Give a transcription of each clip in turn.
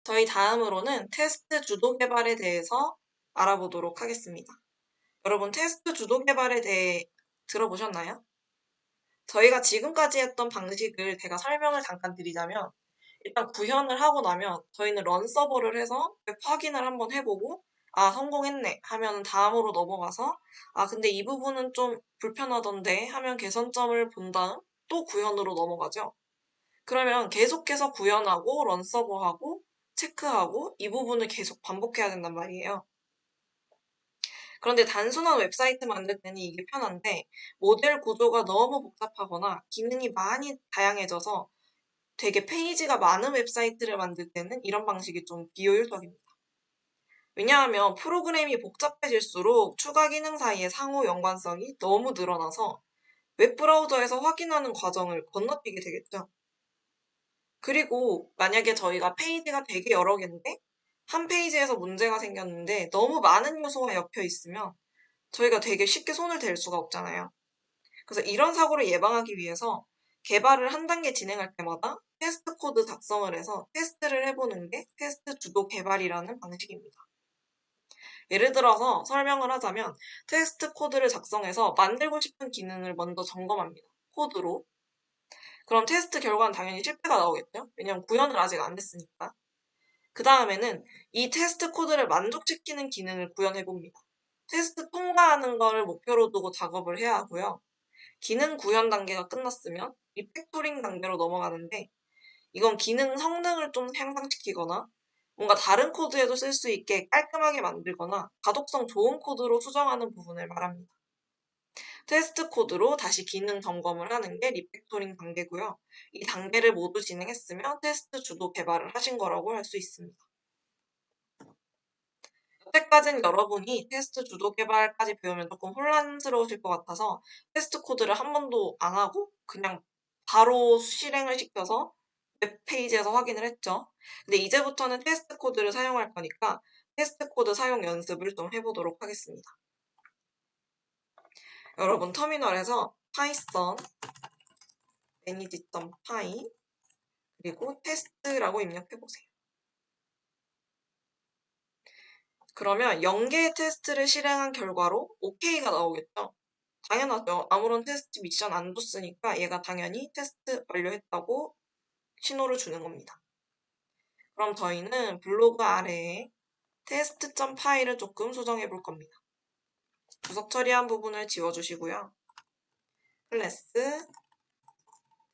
저희 다음으로는 테스트 주도 개발에 대해서 알아보도록 하겠습니다. 여러분, 테스트 주도 개발에 대해 들어보셨나요? 저희가 지금까지 했던 방식을 제가 설명을 잠깐 드리자면, 일단 구현을 하고 나면 저희는 런 서버를 해서 웹 확인을 한번 해보고, 아, 성공했네 하면 다음으로 넘어가서, 아, 근데 이 부분은 좀 불편하던데 하면 개선점을 본 다음 또 구현으로 넘어가죠. 그러면 계속해서 구현하고 런 서버하고 체크하고 이 부분을 계속 반복해야 된단 말이에요. 그런데 단순한 웹사이트 만들 때는 이게 편한데 모델 구조가 너무 복잡하거나 기능이 많이 다양해져서 되게 페이지가 많은 웹사이트를 만들 때는 이런 방식이 좀 비효율적입니다. 왜냐하면 프로그램이 복잡해질수록 추가 기능 사이의 상호 연관성이 너무 늘어나서 웹브라우저에서 확인하는 과정을 건너뛰게 되겠죠. 그리고 만약에 저희가 페이지가 되게 여러 개인데 한 페이지에서 문제가 생겼는데 너무 많은 요소가 엮여 있으면 저희가 되게 쉽게 손을 댈 수가 없잖아요. 그래서 이런 사고를 예방하기 위해서 개발을 한 단계 진행할 때마다 테스트 코드 작성을 해서 테스트를 해보는 게 테스트 주도 개발이라는 방식입니다. 예를 들어서 설명을 하자면 테스트 코드를 작성해서 만들고 싶은 기능을 먼저 점검합니다. 코드로. 그럼 테스트 결과는 당연히 실패가 나오겠죠? 왜냐면 구현을 아직 안 했으니까. 그 다음에는 이 테스트 코드를 만족시키는 기능을 구현해봅니다. 테스트 통과하는 걸 목표로 두고 작업을 해야 하고요. 기능 구현 단계가 끝났으면 리팩토링 단계로 넘어가는데 이건 기능 성능을 좀 향상시키거나 뭔가 다른 코드에도 쓸 수 있게 깔끔하게 만들거나 가독성 좋은 코드로 수정하는 부분을 말합니다. 테스트 코드로 다시 기능 점검을 하는 게 리팩토링 단계고요. 이 단계를 모두 진행했으면 테스트 주도 개발을 하신 거라고 할 수 있습니다. 여태까지는 여러분이 테스트 주도 개발까지 배우면 조금 혼란스러우실 것 같아서 테스트 코드를 한 번도 안 하고 그냥 바로 실행을 시켜서 웹페이지에서 확인을 했죠. 근데 이제부터는 테스트 코드를 사용할 거니까 테스트 코드 사용 연습을 좀 해보도록 하겠습니다. 여러분 터미널에서 python manage.py 그리고 테스트라고 입력해보세요. 그러면 0개의 테스트를 실행한 결과로 OK가 나오겠죠? 당연하죠. 아무런 테스트 미션 안 줬으니까 얘가 당연히 테스트 완료했다고 신호를 주는 겁니다. 그럼 저희는 블로그 아래에 테스트.파일을 파일을 조금 수정해 볼 겁니다. 주석 처리한 부분을 지워주시고요. 클래스,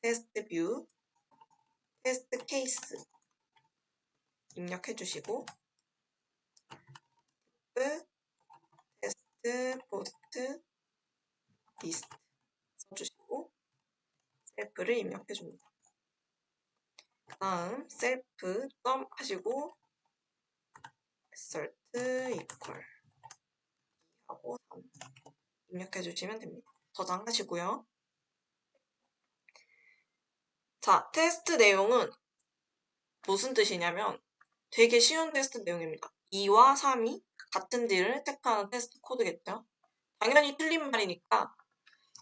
테스트 뷰, 테스트 케이스 입력해 주시고 테스트 포스트 리스트 써주시고 셀프를 입력해 줍니다. 그 다음 셀프 점 하시고 result equal 하고 3 입력해 주시면 됩니다. 저장하시고요. 자, 테스트 내용은 무슨 뜻이냐면 되게 쉬운 테스트 내용입니다. 2와 3이 같은지를 체크하는 테스트 코드겠죠. 당연히 틀린 말이니까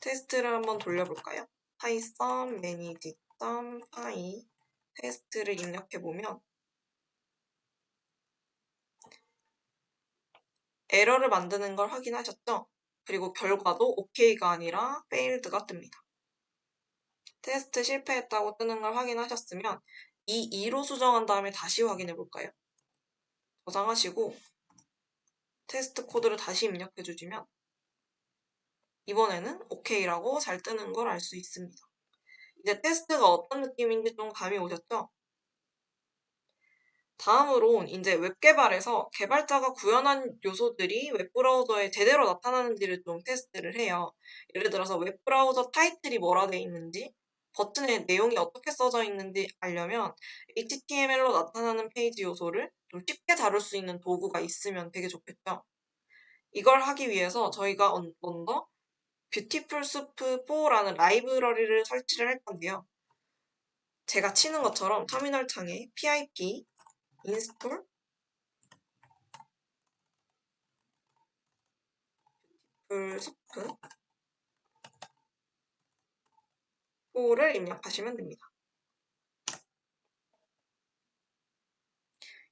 테스트를 한번 돌려볼까요? python manage.py 테스트를 입력해보면 에러를 만드는 걸 확인하셨죠? 그리고 결과도 OK가 아니라 failed가 뜹니다. 테스트 실패했다고 뜨는 걸 확인하셨으면 이 2로 수정한 다음에 다시 확인해 볼까요? 저장하시고 테스트 코드를 다시 입력해 주시면 이번에는 OK라고 잘 뜨는 걸 알 수 있습니다. 이제 테스트가 어떤 느낌인지 좀 감이 오셨죠? 다음으로 이제 웹 개발에서 개발자가 구현한 요소들이 웹브라우저에 제대로 나타나는지를 좀 테스트를 해요. 예를 들어서 웹브라우저 타이틀이 뭐라 돼 있는지, 버튼에 내용이 어떻게 써져 있는지 알려면 HTML로 나타나는 페이지 요소를 좀 쉽게 다룰 수 있는 도구가 있으면 되게 좋겠죠. 이걸 하기 위해서 저희가 먼저 뷰티풀 수프 4라는 라이브러리를 설치를 할 건데요. 제가 치는 것처럼 터미널 창에 pip install 수프 4를 입력하시면 됩니다.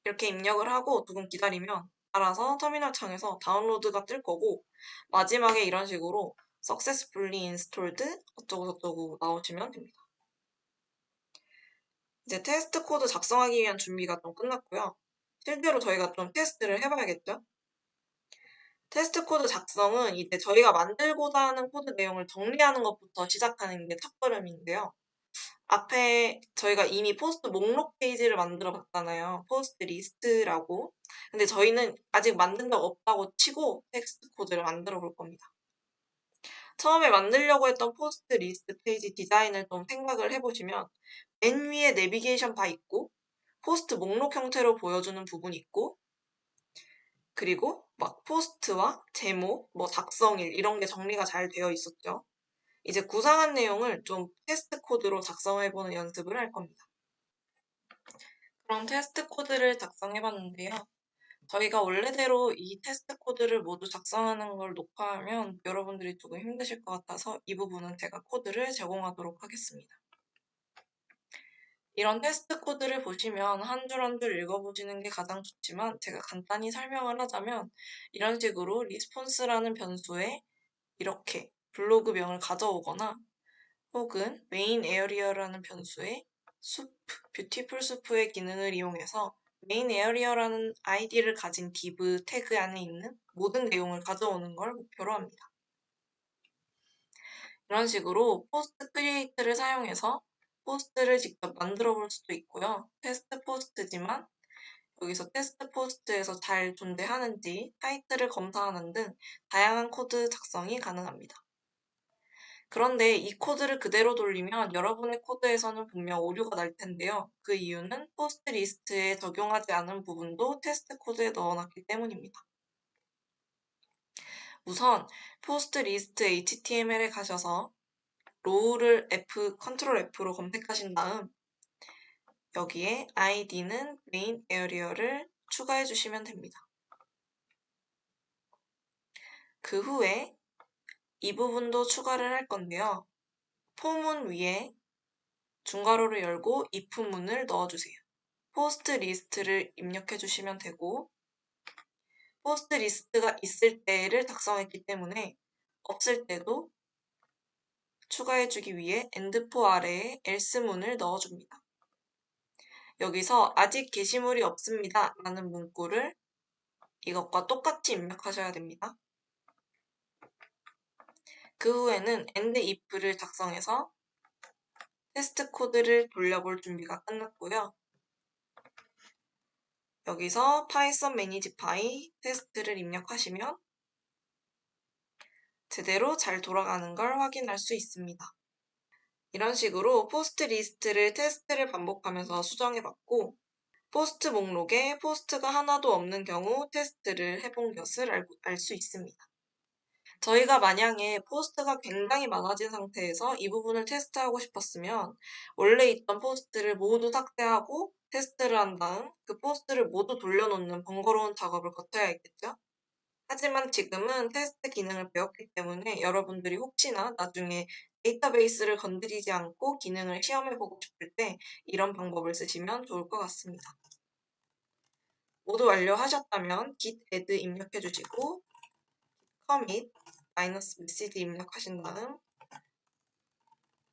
이렇게 입력을 하고 조금 기다리면 알아서 터미널 창에서 다운로드가 뜰 거고, 마지막에 이런 식으로 successfully installed 어쩌고저쩌고 나오시면 됩니다. 이제 테스트 코드 작성하기 위한 준비가 좀 끝났고요. 실제로 저희가 좀 테스트를 해봐야겠죠? 테스트 코드 작성은 이제 저희가 만들고자 하는 코드 내용을 정리하는 것부터 시작하는 게 첫걸음인데요. 앞에 저희가 이미 포스트 목록 페이지를 만들어 봤잖아요. 포스트 리스트라고. 근데 저희는 아직 만든 적 없다고 치고 텍스트 코드를 만들어 볼 겁니다. 처음에 만들려고 했던 포스트 리스트 페이지 디자인을 좀 생각을 해보시면 맨 위에 내비게이션 바 있고 포스트 목록 형태로 보여주는 부분이 있고 그리고 막 포스트와 제목, 뭐 작성일 이런 게 정리가 잘 되어 있었죠. 이제 구상한 내용을 좀 테스트 코드로 작성해보는 연습을 할 겁니다. 그럼 테스트 코드를 작성해봤는데요. 저희가 원래대로 이 테스트 코드를 모두 작성하는 걸 녹화하면 여러분들이 조금 힘드실 것 같아서 이 부분은 제가 코드를 제공하도록 하겠습니다. 이런 테스트 코드를 보시면 한 줄 한 줄 읽어보시는 게 가장 좋지만 제가 간단히 설명을 하자면 이런 식으로 리스폰스라는 변수에 이렇게 블로그명을 가져오거나 혹은 메인 에어리어라는 변수에 숲, 뷰티풀 숲의 기능을 이용해서 메인 에어리어라는 아이디를 가진 div 태그 안에 있는 모든 내용을 가져오는 걸 목표로 합니다. 이런 식으로 포스트 크리에이트를 사용해서 포스트를 직접 만들어 볼 수도 있고요. 테스트 포스트지만 여기서 테스트 포스트에서 잘 존재하는지 타이틀을 검사하는 등 다양한 코드 작성이 가능합니다. 그런데 이 코드를 그대로 돌리면 여러분의 코드에서는 분명 오류가 날 텐데요. 그 이유는 포스트 리스트에 적용하지 않은 부분도 테스트 코드에 넣어놨기 때문입니다. 우선 포스트 리스트 HTML에 가셔서 로우를 컨트롤 F로 검색하신 다음 여기에 id는 메인 에어리어를 추가해 주시면 됩니다. 그 후에 이 부분도 추가를 할 건데요. 포문 위에 중괄호를 열고 if 문을 넣어주세요. 포스트 리스트를 입력해 주시면 되고 포스트 리스트가 있을 때를 작성했기 때문에 없을 때도 추가해 주기 위해 end포 아래에 else 문을 넣어줍니다. 여기서 아직 게시물이 없습니다 라는 문구를 이것과 똑같이 입력하셔야 됩니다. 그 후에는 end if를 작성해서 테스트 코드를 돌려볼 준비가 끝났고요. 여기서 python manage py 테스트를 입력하시면 제대로 잘 돌아가는 걸 확인할 수 있습니다. 이런 식으로 포스트 리스트를 테스트를 반복하면서 수정해봤고 포스트 목록에 포스트가 하나도 없는 경우 테스트를 해본 것을 알 수 있습니다. 저희가 만약에 포스트가 굉장히 많아진 상태에서 이 부분을 테스트하고 싶었으면 원래 있던 포스트를 모두 삭제하고 테스트를 한 다음 그 포스트를 모두 돌려놓는 번거로운 작업을 거쳐야 했겠죠? 하지만 지금은 테스트 기능을 배웠기 때문에 여러분들이 혹시나 나중에 데이터베이스를 건드리지 않고 기능을 시험해보고 싶을 때 이런 방법을 쓰시면 좋을 것 같습니다. 모두 완료하셨다면 git add 입력해주시고 commit -message 입력하신 다음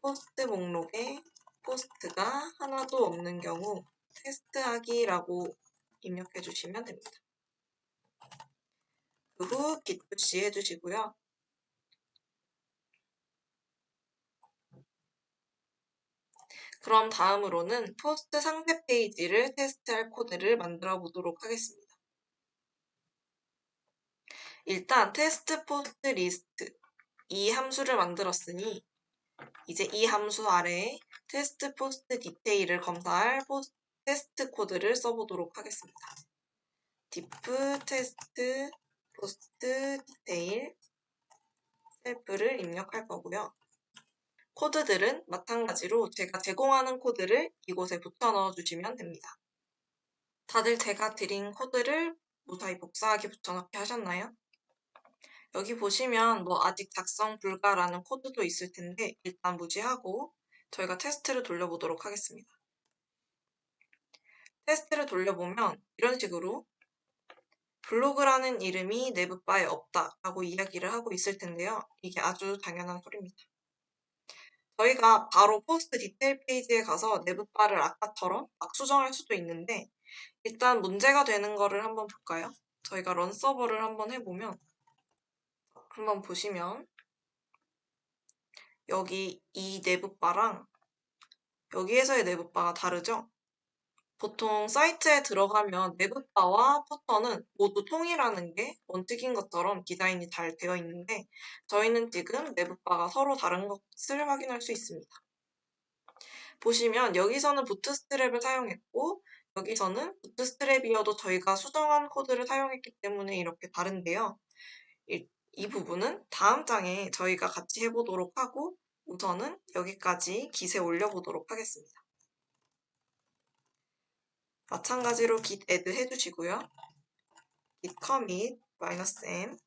포스트 목록에 포스트가 하나도 없는 경우 테스트하기라고 입력해주시면 됩니다. 그 후 git push 해주시고요. 그럼 다음으로는 포스트 상세 페이지를 테스트할 코드를 만들어 보도록 하겠습니다. 일단 테스트 포스트 리스트 이 함수를 만들었으니 이제 이 함수 아래에 테스트 포스트 디테일을 검사할 테스트 코드를 써보도록 하겠습니다. diff 테스트 포스트 디테일 셀프를 입력할 거고요. 코드들은 마찬가지로 제가 제공하는 코드를 이곳에 붙여 넣어주시면 됩니다. 다들 제가 드린 코드를 무사히 복사하기 붙여넣기 하셨나요? 여기 보시면 뭐 아직 작성 불가라는 코드도 있을 텐데 일단 무시하고 저희가 테스트를 돌려보도록 하겠습니다. 테스트를 돌려보면 이런 식으로 블로그라는 이름이 내부 바에 없다라고 이야기를 하고 있을 텐데요. 이게 아주 당연한 소리입니다. 저희가 바로 포스트 디테일 페이지에 가서 내부 바를 아까처럼 막 수정할 수도 있는데 일단 문제가 되는 거를 한번 볼까요? 저희가 런 서버를 한번 해보면 한번 보시면 여기 이 내부 바랑 여기에서의 내부 바가 다르죠? 보통 사이트에 들어가면 내부 바와 푸터는 모두 통일하는 게 원칙인 것처럼 디자인이 잘 되어 있는데 저희는 지금 내부 바가 서로 다른 것을 확인할 수 있습니다. 보시면 여기서는 부트스트랩을 사용했고 여기서는 부트스트랩이어도 저희가 수정한 코드를 사용했기 때문에 이렇게 다른데요. 이 부분은 다음 장에 저희가 같이 해보도록 하고 우선은 여기까지 깃에 올려보도록 하겠습니다. 마찬가지로 git add 해주시고요. git commit -m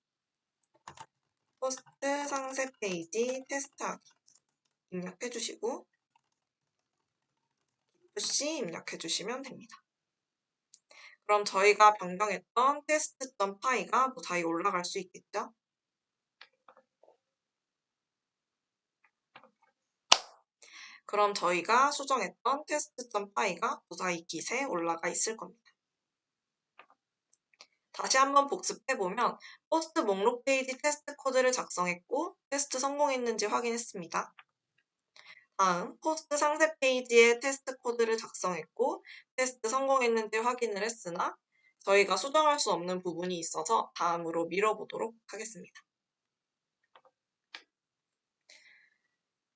포스트 상세 페이지 테스트하기 입력해주시고 push 입력해주시면 됩니다. 그럼 저희가 변경했던 test.py가 무사히 올라갈 수 있겠죠? 그럼 저희가 수정했던 test.py가 무사히 깃에 올라가 있을 겁니다. 다시 한번 복습해보면 포스트 목록 페이지 테스트 코드를 작성했고 테스트 성공했는지 확인했습니다. 다음 포스트 상세 페이지에 테스트 코드를 작성했고 테스트 성공했는지 확인을 했으나 저희가 수정할 수 없는 부분이 있어서 다음으로 미뤄보도록 하겠습니다.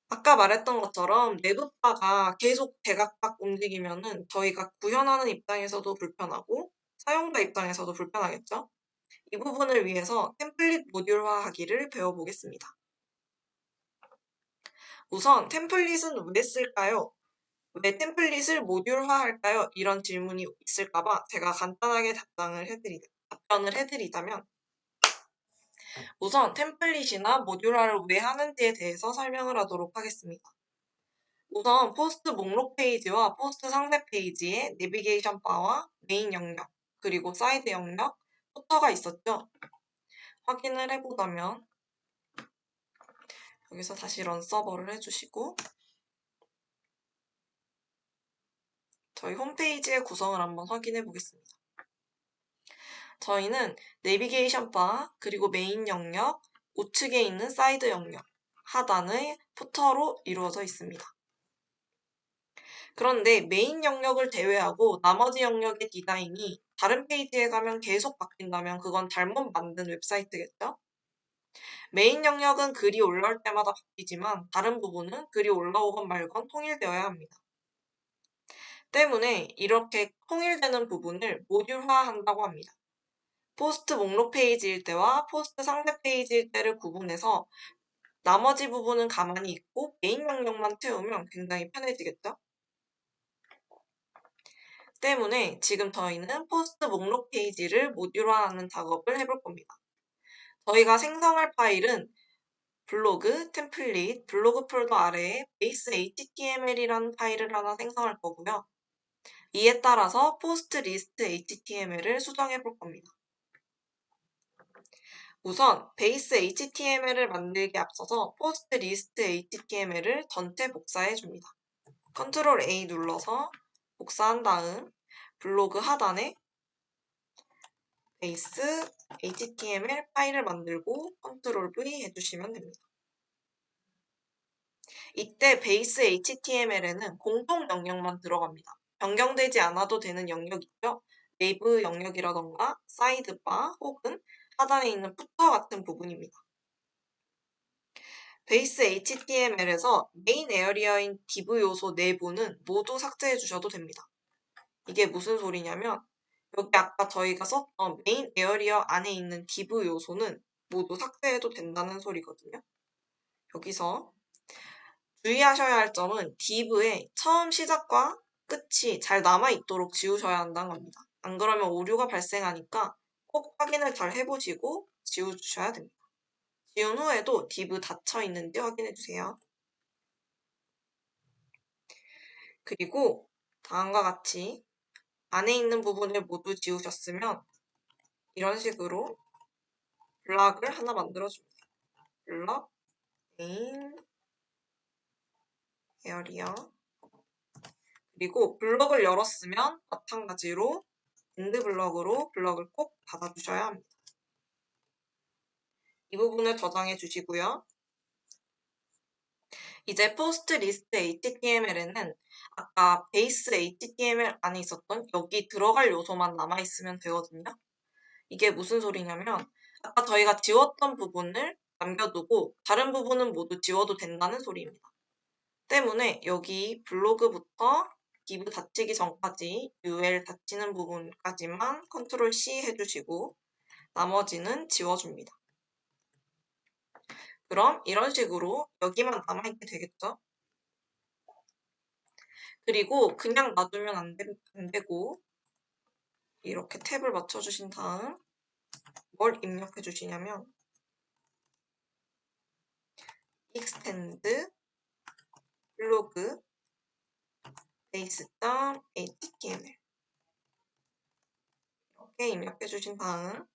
아까 말했던 것처럼 내부바가 계속 대각각 움직이면은 저희가 구현하는 입장에서도 불편하고 사용자 입장에서도 불편하겠죠? 이 부분을 위해서 템플릿 모듈화하기를 배워보겠습니다. 우선 템플릿은 왜 쓸까요? 왜 템플릿을 모듈화할까요? 이런 질문이 있을까봐 제가 간단하게 답변을 해드리자면 우선 템플릿이나 모듈화를 왜 하는지에 대해서 설명을 하도록 하겠습니다. 우선 포스트 목록 페이지와 포스트 상세 페이지에 내비게이션 바와 메인 영역, 그리고 사이드 영역, 포터가 있었죠. 확인을 해보자면 여기서 다시 런 서버를 해주시고 저희 홈페이지의 구성을 한번 확인해 보겠습니다. 저희는 내비게이션 바, 그리고 메인 영역, 우측에 있는 사이드 영역, 하단의 푸터로 이루어져 있습니다. 그런데 메인 영역을 제외하고 나머지 영역의 디자인이 다른 페이지에 가면 계속 바뀐다면 그건 잘못 만든 웹사이트겠죠? 메인 영역은 글이 올라올 때마다 바뀌지만 다른 부분은 글이 올라오건 말건 통일되어야 합니다. 때문에 이렇게 통일되는 부분을 모듈화한다고 합니다. 포스트 목록 페이지일 때와 포스트 상세 페이지일 때를 구분해서 나머지 부분은 가만히 있고 메인 영역만 채우면 굉장히 편해지겠죠? 때문에 지금 저희는 포스트 목록 페이지를 모듈화하는 작업을 해볼 겁니다. 저희가 생성할 파일은 블로그, 템플릿, 블로그 폴더 아래에 base html이라는 파일을 하나 생성할 거고요. 이에 따라서 포스트 리스트 html을 수정해 볼 겁니다. 우선 베이스 HTML을 만들기 앞서서 포스트 리스트 HTML을 전체 복사해 줍니다. 컨트롤 A 눌러서 복사한 다음 블로그 하단에 베이스 HTML 파일을 만들고 컨트롤 V 해주시면 됩니다. 이때 베이스 HTML에는 공통 영역만 들어갑니다. 변경되지 않아도 되는 영역 있죠? 내부 영역이라던가 사이드바 혹은 하단에 있는 푸터 같은 부분입니다. 베이스 HTML에서 메인 에어리어인 div 요소 내부는 모두 삭제해 주셔도 됩니다. 이게 무슨 소리냐면 여기 아까 저희가 썼던 메인 에어리어 안에 있는 div 요소는 모두 삭제해도 된다는 소리거든요. 여기서 주의하셔야 할 점은 div의 처음 시작과 끝이 잘 남아있도록 지우셔야 한다는 겁니다. 안 그러면 오류가 발생하니까 꼭 확인을 잘 해보시고 지워주셔야 됩니다. 지운 후에도 div 닫혀 있는지 확인해 주세요. 그리고 다음과 같이 안에 있는 부분을 모두 지우셨으면 이런 식으로 블럭을 하나 만들어줍니다. 블럭, 메인, 에어리어. 그리고 블럭을 열었으면 마찬가지로 엔드 블럭으로 블럭을 꼭 닫아주셔야 합니다. 이 부분을 저장해 주시고요. 이제 포스트 리스트 HTML에는 아까 베이스 HTML 안에 있었던 여기 들어갈 요소만 남아있으면 되거든요. 이게 무슨 소리냐면 아까 저희가 지웠던 부분을 남겨두고 다른 부분은 모두 지워도 된다는 소리입니다. 때문에 여기 블로그부터 div 닫히기 전까지 ul 닫히는 부분까지만 컨트롤 C 해주시고 나머지는 지워줍니다. 그럼 이런 식으로 여기만 남아있게 되겠죠? 그리고 그냥 놔두면 안 되고 이렇게 탭을 맞춰주신 다음 뭘 입력해 주시냐면 extend 블로그 base.html 이렇게 입력해 주신 다음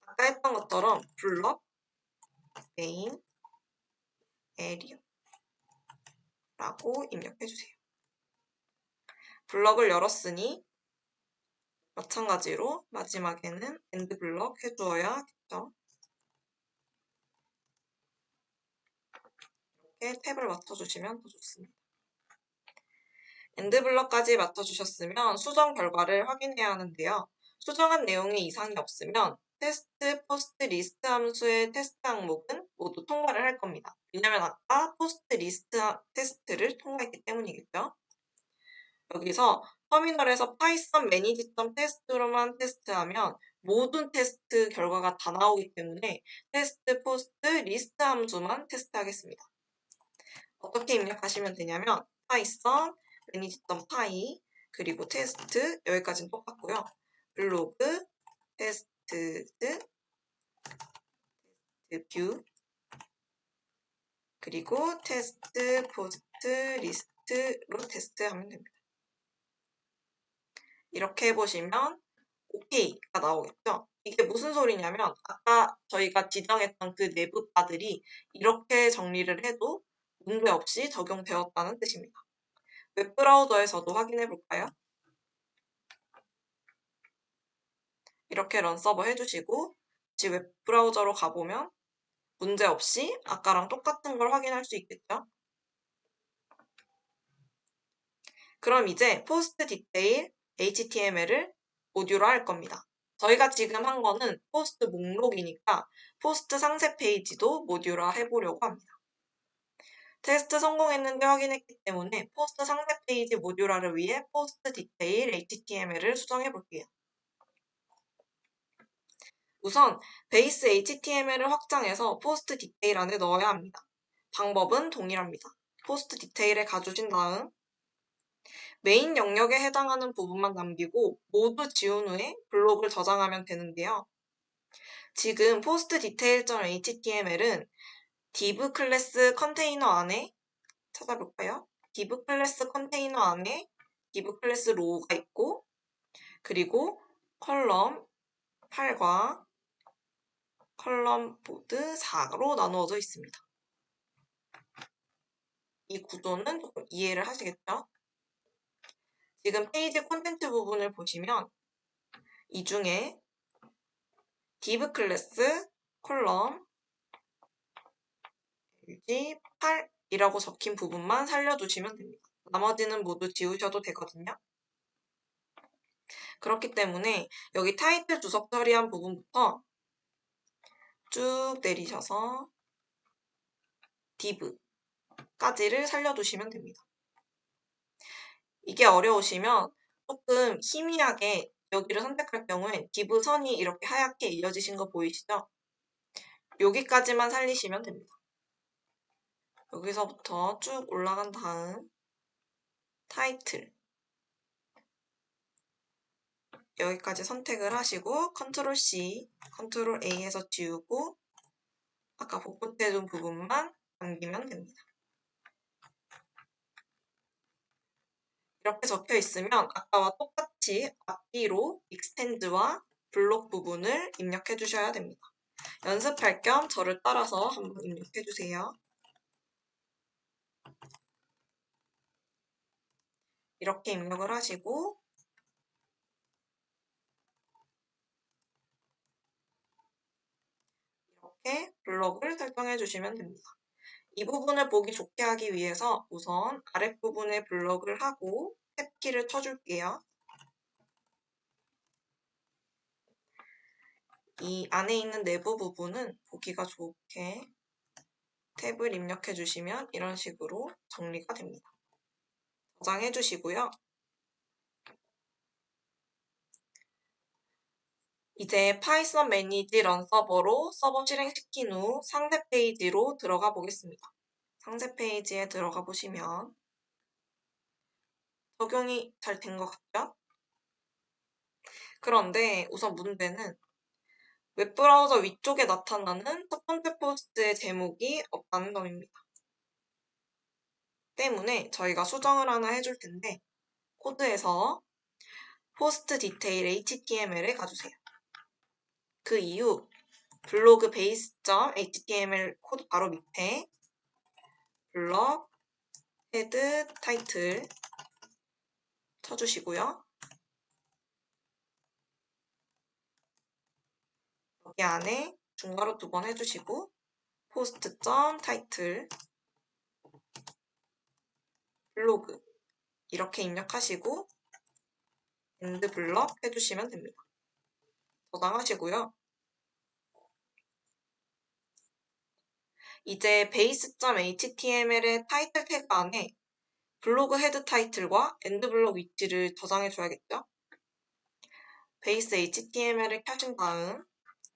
아까 했던 것처럼 블럭 main area 라고 입력해 주세요. 블럭을 열었으니 마찬가지로 마지막에는 end 블럭 해주어야겠죠. 이렇게 탭을 맞춰주시면 더 좋습니다. 엔드 블럭까지 맞춰주셨으면 수정 결과를 확인해야 하는데요. 수정한 내용에 이상이 없으면 테스트, 포스트, 리스트 함수의 테스트 항목은 모두 통과를 할 겁니다. 왜냐면 아까 포스트, 리스트 테스트를 통과했기 때문이겠죠. 여기서 터미널에서 파이썬 manage.test로만 테스트하면 모든 테스트 결과가 다 나오기 때문에 테스트, 포스트, 리스트 함수만 테스트하겠습니다. 어떻게 입력하시면 되냐면 파이썬 manage.py 그리고 테스트 여기까지는 똑같고요. 블로그 테스트 뷰 그리고 테스트 포스트 리스트로 테스트하면 됩니다. 이렇게 해보시면 OK가 나오겠죠? 이게 무슨 소리냐면 아까 저희가 지정했던 그 내부 바들이 이렇게 정리를 해도 문제없이 적용되었다는 뜻입니다. 웹브라우저에서도 확인해 볼까요? 이렇게 런 서버 해주시고 다시 웹브라우저로 가보면 문제없이 아까랑 똑같은 걸 확인할 수 있겠죠? 그럼 이제 포스트 디테일 HTML을 모듈화 할 겁니다. 저희가 지금 한 거는 포스트 목록이니까 포스트 상세 페이지도 모듈화 해보려고 합니다. 테스트 성공했는지 확인했기 때문에 포스트 상세 페이지 모듈화를 위해 포스트 디테일 HTML을 수정해 볼게요. 우선 베이스 HTML을 확장해서 포스트 디테일 안에 넣어야 합니다. 방법은 동일합니다. 포스트 디테일에 가주신 다음 메인 영역에 해당하는 부분만 남기고 모두 지운 후에 블록을 저장하면 되는데요. 지금 포스트 디테일.html은 div 클래스 컨테이너 안에 찾아볼까요? div 클래스 컨테이너 안에 div 클래스 로우가 있고 그리고 컬럼 8과 컬럼 보드 4로 나누어져 있습니다. 이 구조는 조금 이해를 하시겠죠? 지금 페이지 콘텐츠 부분을 보시면 이 중에 div 클래스 컬럼 LG8이라고 적힌 부분만 살려두시면 됩니다. 나머지는 모두 지우셔도 되거든요. 그렇기 때문에 여기 타이틀 주석 처리한 부분부터 쭉 내리셔서 div까지를 살려두시면 됩니다. 이게 어려우시면 조금 희미하게 여기를 선택할 경우에 div 선이 이렇게 하얗게 이어지신 거 보이시죠? 여기까지만 살리시면 됩니다. 여기서부터 쭉 올라간 다음 타이틀 여기까지 선택을 하시고 컨트롤 C, 컨트롤 A 해서 지우고 아까 복붙해둔 부분만 남기면 됩니다. 이렇게 적혀 있으면 아까와 똑같이 앞뒤로 extend와 블록 부분을 입력해 주셔야 됩니다. 연습할 겸 저를 따라서 한번 입력해 주세요. 이렇게 입력을 하시고 이렇게 블록을 설정해 주시면 됩니다. 이 부분을 보기 좋게 하기 위해서 우선 아랫부분에 블록을 하고 탭키를 쳐줄게요. 이 안에 있는 내부 부분은 보기가 좋게 탭을 입력해 주시면 이런 식으로 정리가 됩니다. 저장해 주시고요. 이제 파이썬 매니지 런 서버로 서버 실행시킨 후 상세 페이지로 들어가 보겠습니다. 상세 페이지에 들어가 보시면 적용이 잘 된 것 같죠? 그런데 우선 문제는 웹브라우저 위쪽에 나타나는 첫 번째 포스트의 제목이 없다는 점입니다. 때문에 저희가 수정을 하나 해줄 텐데 코드에서 포스트 디테일 html에 가주세요. 그 이후 블로그 base.html 코드 바로 밑에 블럭 헤드 타이틀 쳐주시고요. 여기 안에 중괄호 2번 해주시고 post.title 블로그 이렇게 입력하시고 end 블럭 해주시면 됩니다. 저장하시고요. 이제 base.html의 타이틀 태그 안에 블로그 헤드 타이틀과 end 블럭 위치를 저장해 줘야겠죠? base html을 켜신 다음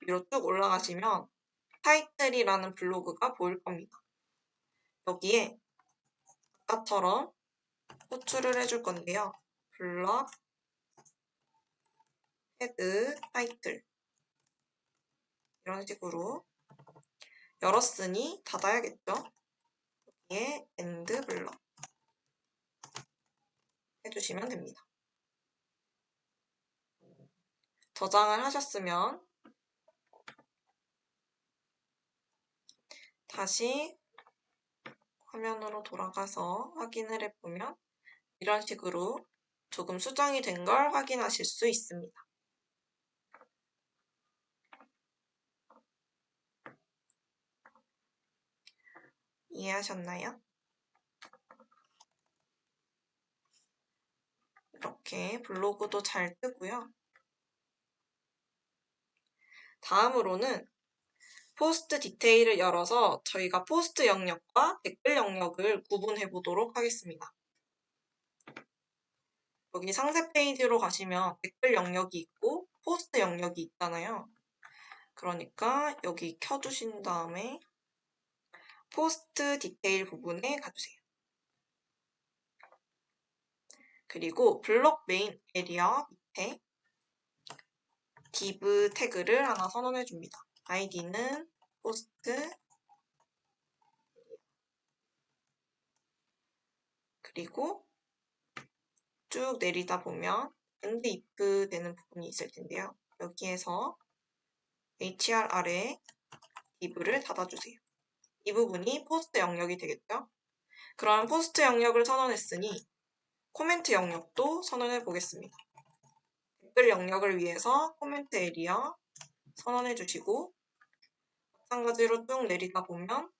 위로 쭉 올라가시면 타이틀이라는 블로그가 보일 겁니다. 여기에 아까처럼 호출을 해줄 건데요. 블럭 헤드 타이틀 이런 식으로 열었으니 닫아야겠죠. 여기에 end 블럭 해주시면 됩니다. 저장을 하셨으면 다시 화면으로 돌아가서 확인을 해보면 이런 식으로 조금 수정이 된 걸 확인하실 수 있습니다. 이해하셨나요? 이렇게 블로그도 잘 뜨고요. 다음으로는 포스트 디테일을 열어서 저희가 포스트 영역과 댓글 영역을 구분해 보도록 하겠습니다. 여기 상세 페이지로 가시면 댓글 영역이 있고 포스트 영역이 있잖아요. 그러니까 여기 켜주신 다음에 포스트 디테일 부분에 가주세요. 그리고 블록 메인 에리어 밑에 div 태그를 하나 선언해 줍니다. id는 포스트 그리고 쭉 내리다 보면 end if 되는 부분이 있을 텐데요. 여기에서 hr 아래 div를 닫아주세요. 이 부분이 포스트 영역이 되겠죠? 그럼 포스트 영역을 선언했으니 코멘트 영역도 선언해 보겠습니다. 댓글 영역을 위해서 코멘트 에리어 선언해 주시고 마찬가지로 쭉 내리다 보면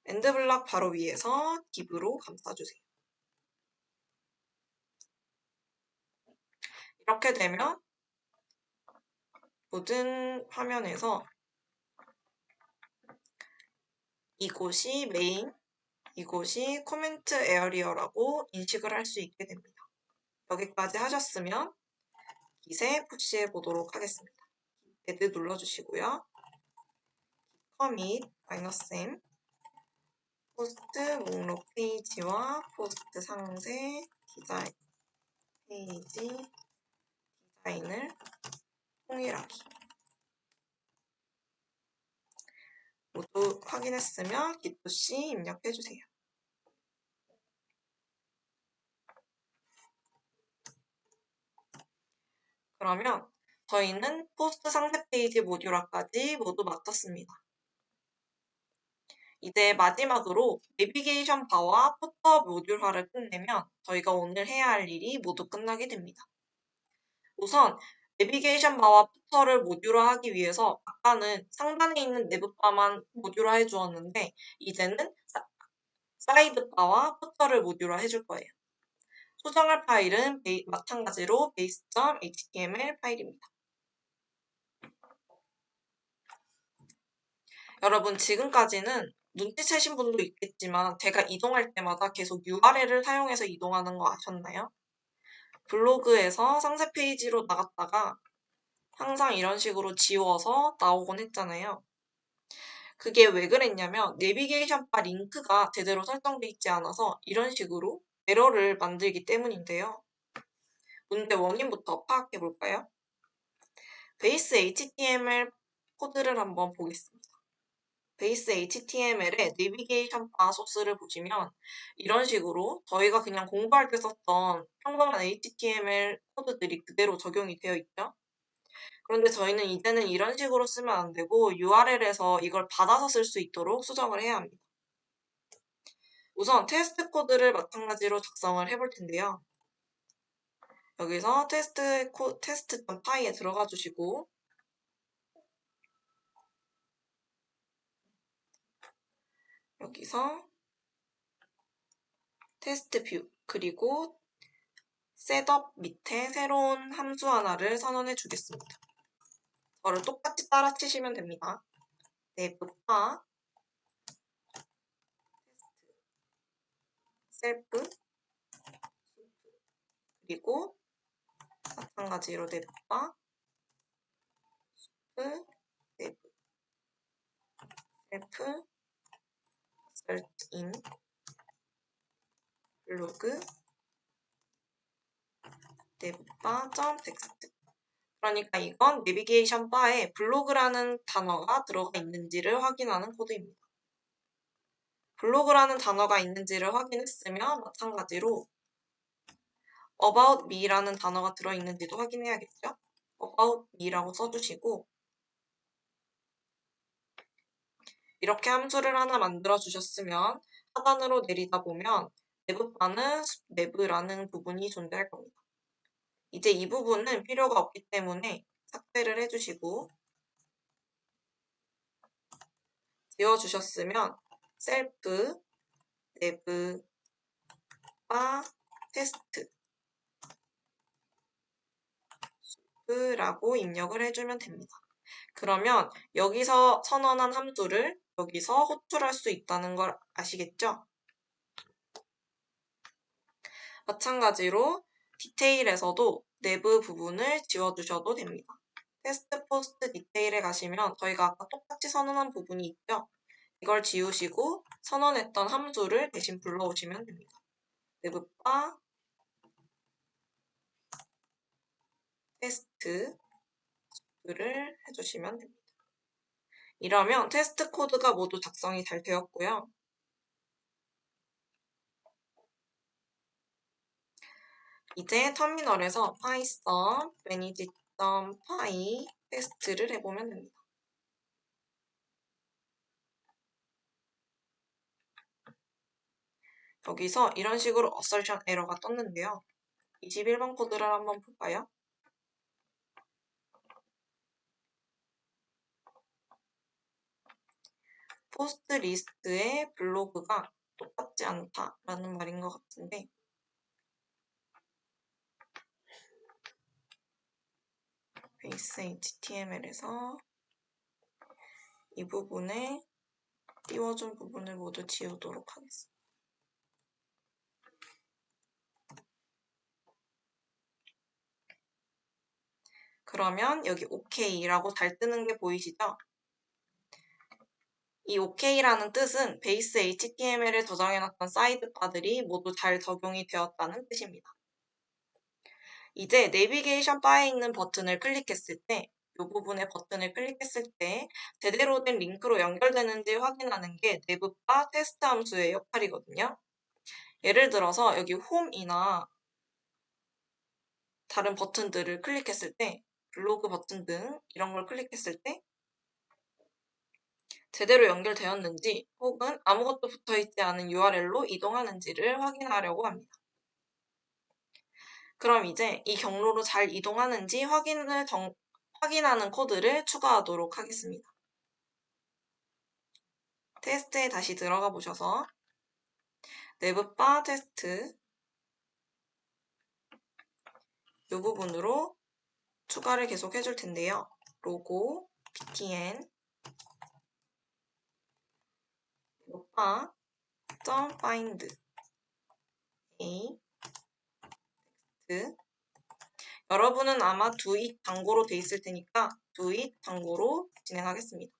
엔드 블럭 바로 위에서 div로 감싸주세요. 이렇게 되면 모든 화면에서 이곳이 메인, 이곳이 코멘트 에어리어라고 인식을 할 수 있게 됩니다. 여기까지 하셨으면 깃에 푸시해 보도록 하겠습니다. add 눌러주시고요. commit -m 포스트 목록 페이지와 포스트 상세 디자인 페이지 디자인을 통일하기 모두 확인했으면 git-c 입력해주세요. 그러면 저희는 포스트 상세 페이지 모듈화까지 모두 마쳤습니다. 이제 마지막으로 내비게이션 바와 푸터 모듈화를 끝내면 저희가 오늘 해야 할 일이 모두 끝나게 됩니다. 우선 내비게이션 바와 푸터를 모듈화하기 위해서 아까는 상단에 있는 내부 바만 모듈화해 주었는데 이제는 사이드 바와 푸터를 모듈화해 줄 거예요. 수정할 파일은 마찬가지로 base.html 파일입니다. 여러분 지금까지는 눈치채신 분도 있겠지만 제가 이동할 때마다 계속 URL을 사용해서 이동하는 거 아셨나요? 블로그에서 상세 페이지로 나갔다가 항상 이런 식으로 지워서 나오곤 했잖아요. 그게 왜 그랬냐면 내비게이션 바 링크가 제대로 설정되어 있지 않아서 이런 식으로 에러를 만들기 때문인데요. 문제 원인부터 파악해 볼까요? 베이스 HTML 코드를 한번 보겠습니다. 베이스 HTML의 내비게이션 바 소스를 보시면 이런 식으로 저희가 그냥 공부할 때 썼던 평범한 HTML 코드들이 그대로 적용이 되어 있죠. 그런데 저희는 이제는 이런 식으로 쓰면 안 되고 URL에서 이걸 받아서 쓸 수 있도록 수정을 해야 합니다. 우선 테스트 코드를 마찬가지로 작성을 해볼 텐데요. 여기서 테스트.py에 들어가 주시고 여기서 테스트 뷰 그리고 셋업 밑에 새로운 함수 하나를 선언해 주겠습니다. 저를 똑같이 따라 치시면 됩니다. 내부파 셀프 그리고 마찬가지로 내부파 내부 셀프 셀트인 블로그 내부바.텍스트 그러니까 이건 내비게이션 바에 블로그라는 단어가 들어가 있는지를 확인하는 코드입니다. 블로그라는 단어가 있는지를 확인했으면 마찬가지로 about me라는 단어가 들어있는지도 확인해야겠죠? about me라고 써주시고 이렇게 함수를 하나 만들어 주셨으면 하단으로 내리다 보면 내부바는 내부라는 부분이 존재할 겁니다. 이제 이 부분은 필요가 없기 때문에 삭제를 해주시고 지워주셨으면 셀프 내부 바 테스트 라고 입력을 해주면 됩니다. 그러면 여기서 선언한 함수를 여기서 호출할 수 있다는 걸 아시겠죠? 마찬가지로 디테일에서도 내부 부분을 지워주셔도 됩니다. 테스트 포스트 디테일에 가시면 저희가 아까 똑같이 선언한 부분이 있죠? 이걸 지우시고 선언했던 함수를 대신 불러오시면 됩니다. 내부바 테스트를 해주시면 됩니다. 이러면 테스트 코드가 모두 작성이 잘 되었고요. 이제 터미널에서 python manage.py 테스트를 해보면 됩니다. 여기서 이런 식으로 assertion 에러가 떴는데요. 21번 코드를 한번 볼까요? 포스트 리스트의 블로그가 똑같지 않다라는 말인 것 같은데 베이스 HTML에서 이 부분에 띄워준 부분을 모두 지우도록 하겠습니다. 그러면 여기 OK라고 잘 뜨는 게 보이시죠? 이 OK라는 뜻은 베이스 HTML에 저장해놨던 사이드바들이 모두 잘 적용이 되었다는 뜻입니다. 이제 내비게이션 바에 있는 버튼을 클릭했을 때 이 부분의 버튼을 클릭했을 때 제대로 된 링크로 연결되는지 확인하는 게 내부바 테스트 함수의 역할이거든요. 예를 들어서 여기 홈이나 다른 버튼들을 클릭했을 때, 블로그 버튼 등 이런 걸 클릭했을 때 제대로 연결되었는지 혹은 아무것도 붙어있지 않은 URL로 이동하는지를 확인하려고 합니다. 그럼 이제 이 경로로 잘 이동하는지 확인하는 코드를 추가하도록 하겠습니다. 테스트에 다시 들어가 보셔서 내부바 테스트 이 부분으로 추가를 계속 해줄 텐데요. 로고, btn, 내부바, .find, a, 여러분은 아마 doit 단고로 돼 있을 테니까 doit 단고로 진행하겠습니다.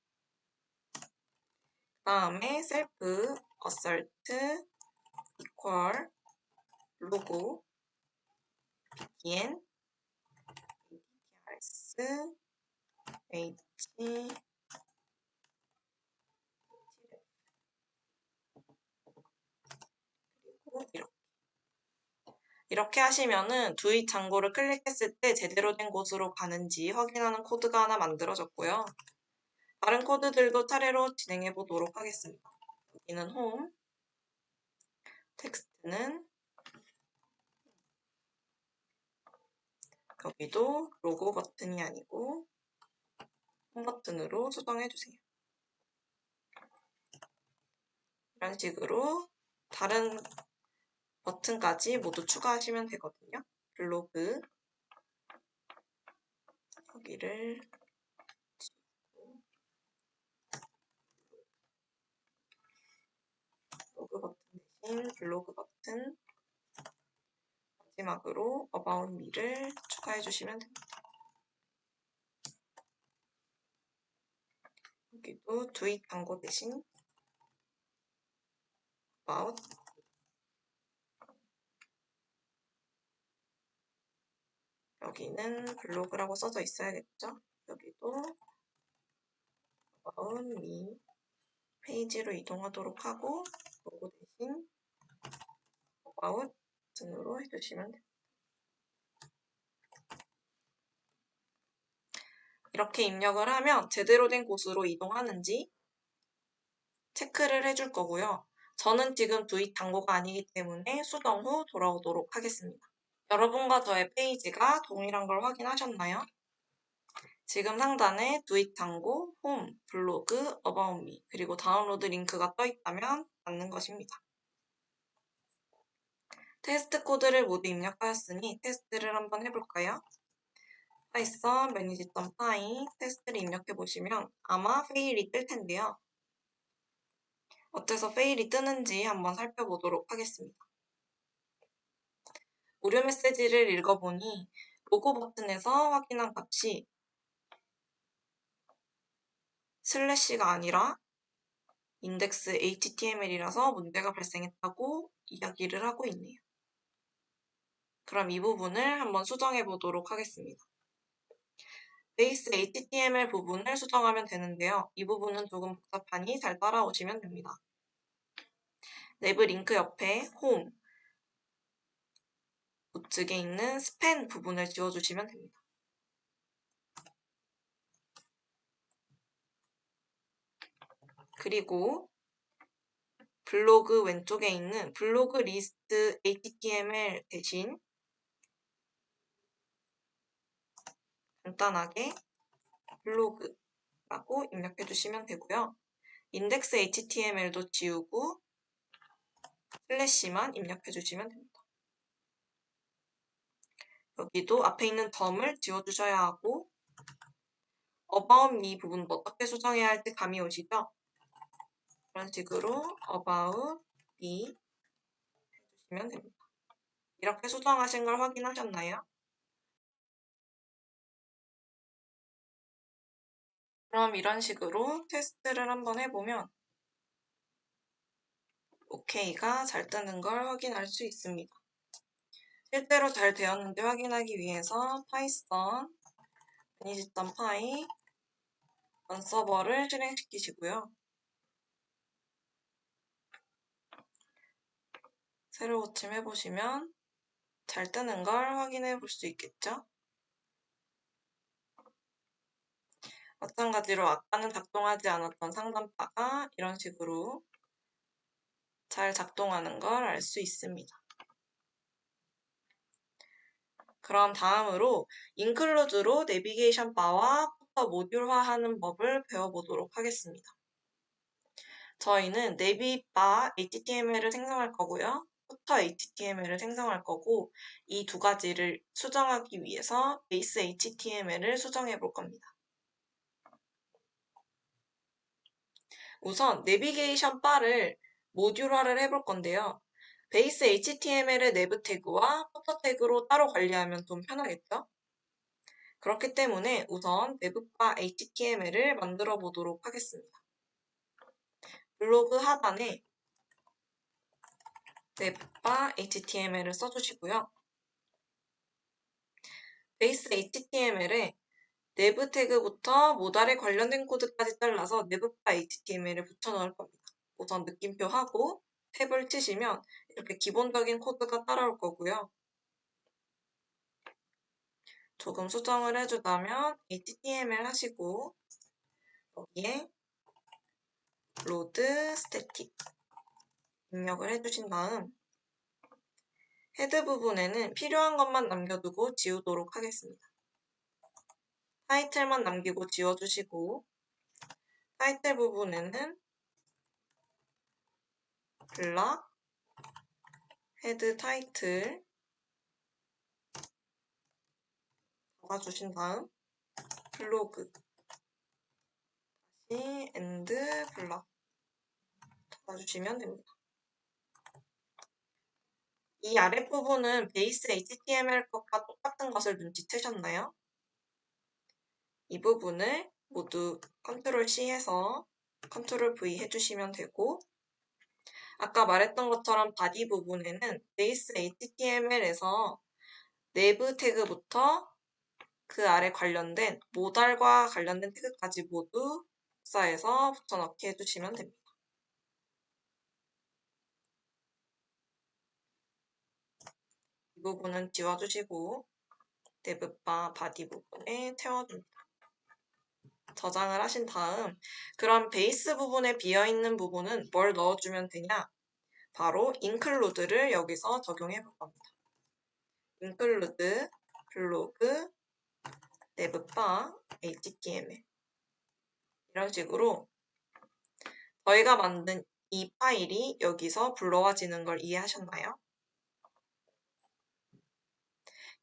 다음에 self assert equal logo btn adrs h 그리고 이렇게 하시면은 doit 장고를 클릭했을 때 제대로 된 곳으로 가는지 확인하는 코드가 하나 만들어졌고요. 다른 코드들도 차례로 진행해 보도록 하겠습니다. 여기는 홈, 텍스트는 여기도 로고 버튼이 아니고 홈 버튼으로 수정해 주세요. 이런 식으로 다른 버튼까지 모두 추가하시면 되거든요. 블로그 여기를 로그 버튼 대신 블로그 버튼 마지막으로 About Me를 추가해 주시면 됩니다. 여기도 doit 단고 대신 About 여기는 블로그라고 써져 있어야겠죠? 여기도 About Me 페이지로 이동하도록 하고 로고 대신 About 버튼으로 해주시면 됩니다. 이렇게 입력을 하면 제대로 된 곳으로 이동하는지 체크를 해줄 거고요. 저는 지금 doit 단고가 아니기 때문에 수동 후 돌아오도록 하겠습니다. 여러분과 저의 페이지가 동일한 걸 확인하셨나요? 지금 상단에 doit 단고, 홈, 블로그, about me, 그리고 다운로드 링크가 떠 있다면 맞는 것입니다. 테스트 코드를 모두 입력하였으니 테스트를 한번 해볼까요? python manage.py 테스트를 입력해 보시면 아마 페일이 뜰 텐데요. 어째서 페일이 뜨는지 한번 살펴보도록 하겠습니다. 무료 메시지를 읽어보니 로고 버튼에서 확인한 값이 슬래시가 아니라 인덱스 html이라서 문제가 발생했다고 이야기를 하고 있네요. 그럼 이 부분을 한번 수정해 보도록 하겠습니다. 베이스 html 부분을 수정하면 되는데요. 이 부분은 조금 복잡하니 잘 따라오시면 됩니다. 내부 링크 옆에 홈, 우측에 있는 스팬 부분을 지워주시면 됩니다. 그리고 블로그 왼쪽에 있는 블로그 리스트 html 대신 간단하게 블로그라고 입력해 주시면 되고요. 인덱스 html도 지우고 슬래시만 입력해 주시면 됩니다. 여기도 앞에 있는 덤을 지워주셔야 하고 about me 부분 어떻게 수정해야 할지 감이 오시죠? 이런 식으로 about me 해주시면 됩니다. 이렇게 수정하신 걸 확인하셨나요? 그럼 이런 식으로 테스트를 한번 해보면 OK가 잘 뜨는 걸 확인할 수 있습니다. 실제로 잘 되었는지 확인하기 위해서 python manage.py 서버를 실행시키시고요. 새로 고침해보시면 잘 뜨는 걸 확인해 볼 수 있겠죠? 마찬가지로 아까는 작동하지 않았던 상단바가 이런 식으로 잘 작동하는 걸 알 수 있습니다. 그럼 다음으로 include로 내비게이션 바와 푸터 모듈화하는 법을 배워보도록 하겠습니다. 저희는 내비바 HTML을 생성할 거고요. 푸터 HTML을 생성할 거고 이 두 가지를 수정하기 위해서 베이스 HTML을 수정해 볼 겁니다. 우선 내비게이션 바를 모듈화를 해볼 건데요. 베이스 HTML의 내부 태그와 푸터 태그로 따로 관리하면 좀 편하겠죠? 그렇기 때문에 우선 내부바 HTML을 만들어 보도록 하겠습니다. 블로그 하단에 내부바 HTML을 써주시고요. 베이스 HTML에 내부 태그부터 모달에 관련된 코드까지 잘라서 내부바 HTML을 붙여 넣을 겁니다. 우선 느낌표 하고 탭을 치시면 이렇게 기본적인 코드가 따라올 거고요. 조금 수정을 해주자면 HTML 하시고 여기에 로드 스태틱 입력을 해주신 다음 헤드 부분에는 필요한 것만 남겨두고 지우도록 하겠습니다. 타이틀만 남기고 지워주시고 타이틀 부분에는 블락, 헤드 타이틀 잡아주신 다음 블로그 다시 엔드 블락 잡아주시면 됩니다. 이 아랫부분은 베이스 HTML 것과 똑같은 것을 눈치채셨나요? 이 부분을 모두 컨트롤 C 해서 컨트롤 V 해주시면 되고 아까 말했던 것처럼 바디 부분에는 베이스 HTML에서 내부 태그부터 그 아래 관련된 모달과 관련된 태그까지 모두 복사해서 붙여넣기 해주시면 됩니다. 이 부분은 지워주시고 내부바 바디 부분에 채워줍니다. 저장을 하신 다음 그럼 베이스 부분에 비어있는 부분은 뭘 넣어주면 되냐? 바로 include를 여기서 적용해 볼 겁니다. include 블로그 내부바 HTML 이런 식으로 저희가 만든 이 파일이 여기서 불러와지는 걸 이해하셨나요?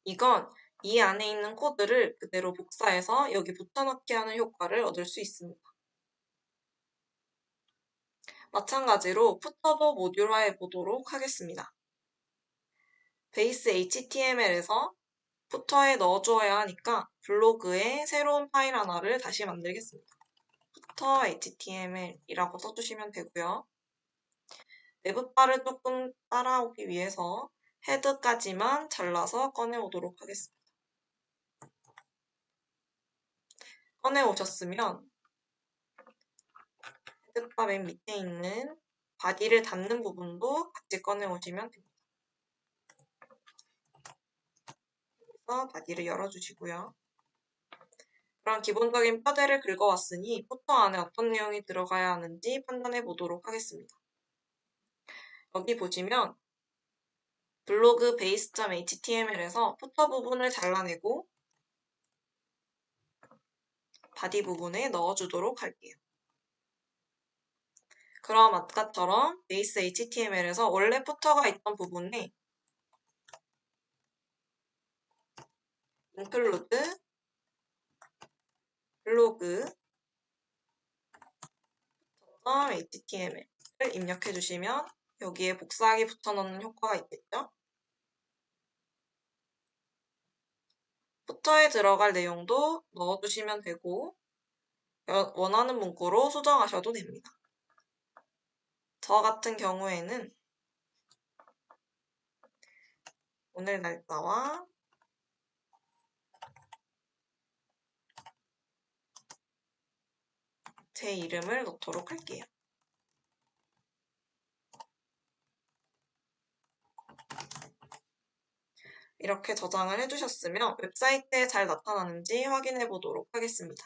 이건 이 안에 있는 코드를 그대로 복사해서 여기 붙여넣기 하는 효과를 얻을 수 있습니다. 마찬가지로 푸터도 모듈화해 보도록 하겠습니다. 베이스 HTML에서 푸터에 넣어주어야 하니까 블로그에 새로운 파일 하나를 다시 만들겠습니다. 푸터 HTML이라고 써주시면 되고요. 내부바를 조금 따라오기 위해서 헤드까지만 잘라서 꺼내오도록 하겠습니다. 꺼내오셨으면 헤드바 맨 밑에 있는 바디를 닫는 부분도 같이 꺼내오시면 됩니다. 그래서 바디를 열어주시고요. 그럼 기본적인 뼈대를 긁어왔으니 푸터 안에 어떤 내용이 들어가야 하는지 판단해 보도록 하겠습니다. 여기 보시면 블로그 base.html에서 푸터 부분을 잘라내고 바디 부분에 넣어주도록 할게요. 그럼 아까처럼 베이스 HTML에서 원래 푸터가 있던 부분에 include 블로그 .html을 입력해 주시면 여기에 복사하기 붙여넣는 효과가 있겠죠? 푸터에 들어갈 내용도 넣어주시면 되고 원하는 문구로 수정하셔도 됩니다. 저 같은 경우에는 오늘 날짜와 제 이름을 넣도록 할게요. 이렇게 저장을 해주셨으면 웹사이트에 잘 나타나는지 확인해 보도록 하겠습니다.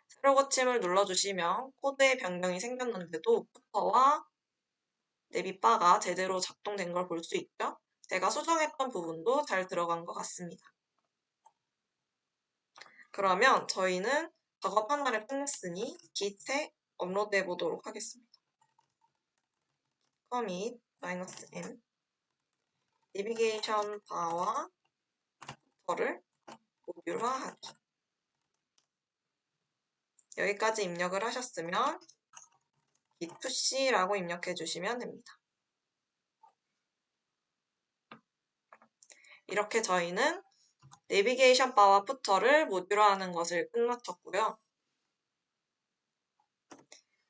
새로 고침을 눌러주시면 코드의 변경이 생겼는데도 푸터와 내비바가 제대로 작동된 걸 볼 수 있죠? 제가 수정했던 부분도 잘 들어간 것 같습니다. 그러면 저희는 작업 하나를 끝냈으니 Git에 업로드해 보도록 하겠습니다. commit -n 내비게이션 바와 푸터를 모듈화하기. 여기까지 입력을 하셨으면 git push라고 입력해 주시면 됩니다. 이렇게 저희는 내비게이션 바와 푸터를 모듈화하는 것을 끝마쳤고요.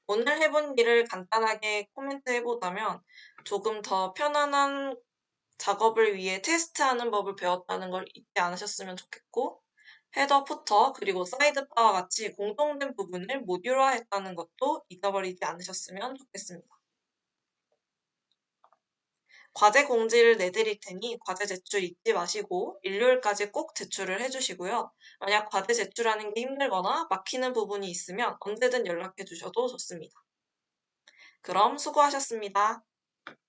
오늘 해본 일을 간단하게 코멘트 해보자면 조금 더 편안한 작업을 위해 테스트하는 법을 배웠다는 걸 잊지 않으셨으면 좋겠고, 헤더, 푸터, 그리고 사이드바와 같이 공통된 부분을 모듈화했다는 것도 잊어버리지 않으셨으면 좋겠습니다. 과제 공지를 내드릴 테니 과제 제출 잊지 마시고 일요일까지 꼭 제출을 해주시고요. 만약 과제 제출하는 게 힘들거나 막히는 부분이 있으면 언제든 연락해 주셔도 좋습니다. 그럼 수고하셨습니다.